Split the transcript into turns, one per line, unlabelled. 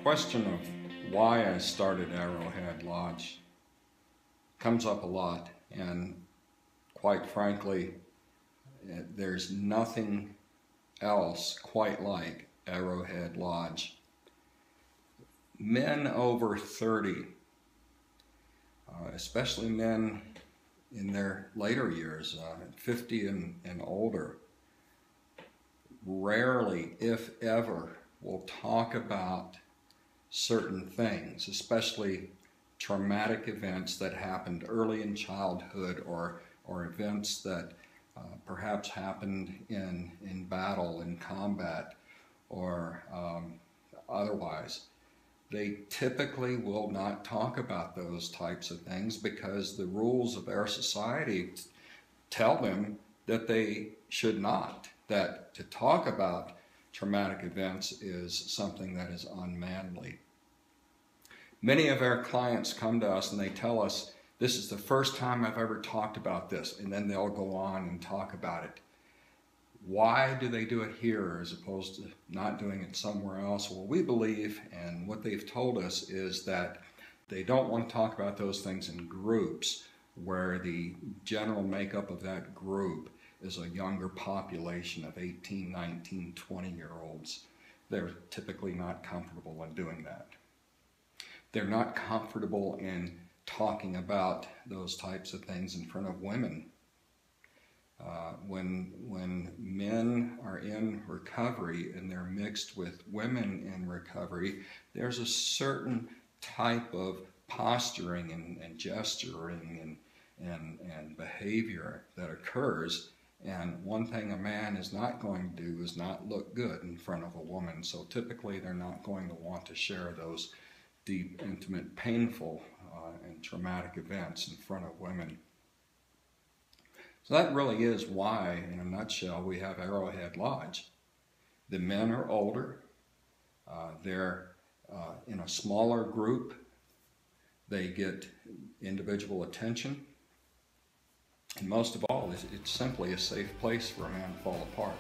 question of why I started Arrowhead Lodge comes up a lot, and quite frankly, there's nothing else quite like Arrowhead Lodge. Men over 30, especially men in their later years, 50 and older, rarely, if ever, will talk about certain things, especially traumatic events that happened early in childhood or events that perhaps happened in battle, in combat, or otherwise. They typically will not talk about those types of things because the rules of our society tell them that they should not, that to talk about traumatic events is something that is unmanly. Many of our clients come to us and they tell us, this is the first time I've ever talked about this, and then they'll go on and talk about it. Why do they do it here as opposed to not doing it somewhere else? Well, we believe, and what they've told us is that they don't want to talk about those things in groups where the general makeup of that group is a younger population of 18, 19, 20-year-olds. They're typically not comfortable in doing that. They're not comfortable in talking about those types of things in front of women. When men are in recovery and they're mixed with women in recovery, there's a certain type of posturing and gesturing and behavior that occurs. And one thing a man is not going to do is not look good in front of a woman. So typically they're not going to want to share those deep, intimate, painful, and traumatic events in front of women. So that really is why, in a nutshell, we have Arrowhead Lodge. The men are older, they're in a smaller group, they get individual attention, and most of all, it's simply a safe place for a man to fall apart.